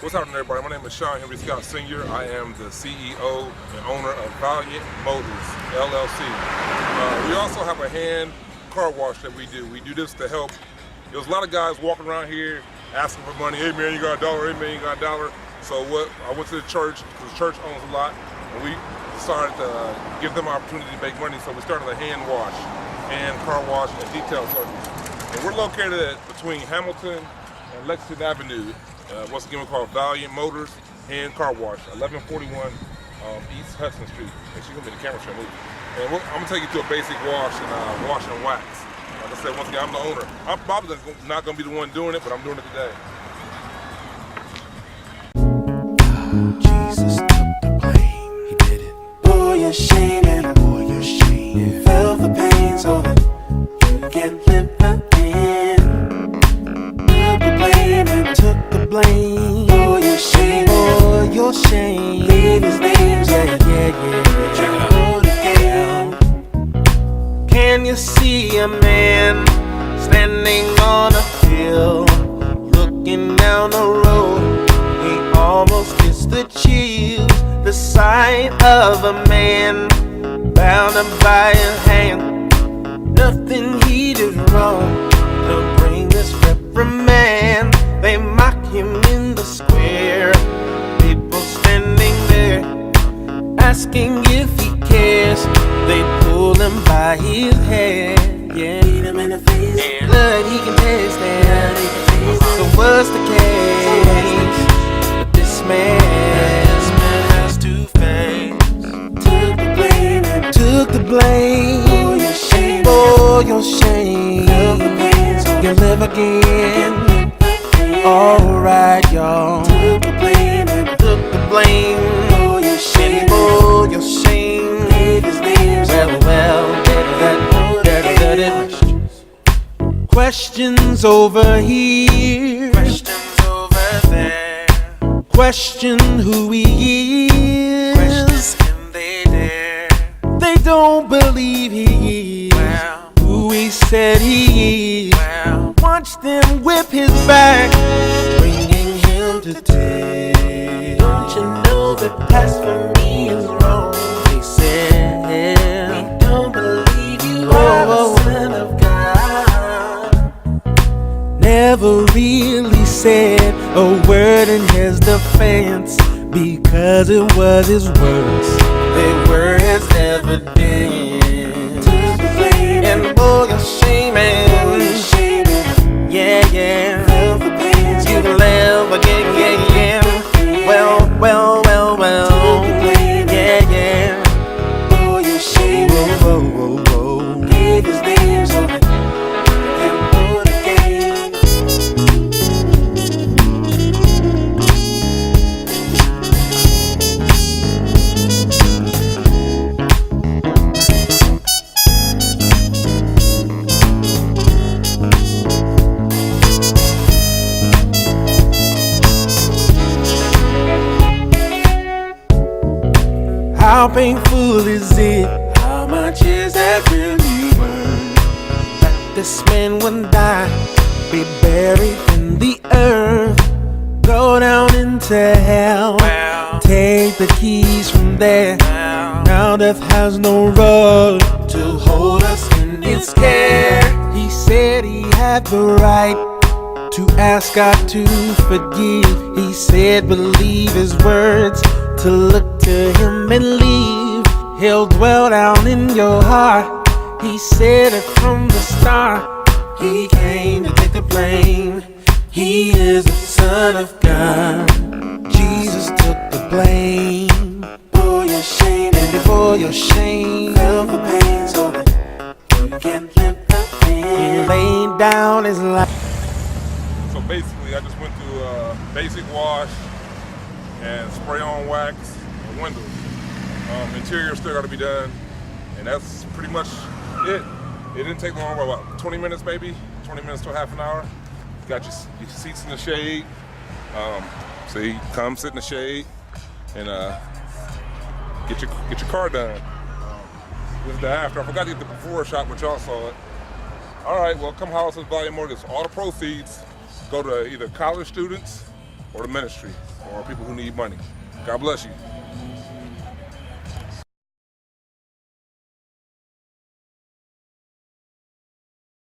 What's happening, everybody? My name is Sean Henry Scott Sr. I am the CEO and owner of Valiant Motors, LLC. We also have a hand car wash that we do. We do this to help. There's a lot of guys walking around here asking for money. Hey man, you got a dollar? Hey man, you got a dollar? So I went to the church, because the church owns a lot, and we decided to give them an opportunity to make money. So we started a hand car wash and detail service. And we're located between Hamilton and Lexington Avenue. Once again, we're called Valiant Motors Hand Car Wash, 1141 East Hudson Street. Actually, gonna be the camera show movie. And I'm gonna take you to a basic wash and wax. Like I said, once again, I'm the owner. I'm probably not gonna be the one doing it, but I'm doing it today. Jesus took the blame, he did it. Bore your shame and bore your shame. You felt the pain so that you can live again. Took the blame and took the blame. Bore your shame, bore your shame. Leave his names, yeah. Check it out again. Can you see a man standing on a hill, looking down the road? He almost gets the chills. The sight of a man bound up by a hand. Nothing he did wrong to bring this reprimand. They mock him in the square. People standing there asking if he cares. They pull him by his hair. Yeah, beat him in the face. Blood he can taste it. So what's the case? This man has two faces. Took the blame. For your shame, for your shame. You'll live again. Alright, y'all. Took the blame. Took the blame. For your shame, for your shame. Well, questions over here. Questions over there. Question who he is. Question they dare. They don't believe he is who he said he is. Watch them whip his back, bringing him to tears. Don't you know that blasphemy is wrong? They said we don't believe you are the Son of God. Never really said a word in his defense, because it was his words, they were his evidence. And oh, your shame, yeah. You can live again, well, yeah. Oh, your shame, give his name so that you can put again. How painful is it? How much is that really worth? That this man would die, be buried in the earth, go down into hell, take the keys from there. Now death has no rug to hold us in its care. He said he had the right to ask God to forgive. He said believe his words, to look to him and leave. He'll dwell down in your heart. He said it from the start. He came to take the blame. He is the Son of God. Jesus took the blame. For your shame and for your shame. Felt the pain so that you can live again. He laid down his life. So basically, I just went through a basic wash and spray on wax and windows. Interior still got to be done, and that's pretty much it. It didn't take long, about 20 minutes maybe, 20 minutes to half an hour. Got your seats in the shade. So you come sit in the shade and get your car done. This is the after. I forgot to get the before shot, but y'all saw it. All right, well, come holler at Valiant Mortgage. All the proceeds go to either college students or the ministry or people who need money. God bless you.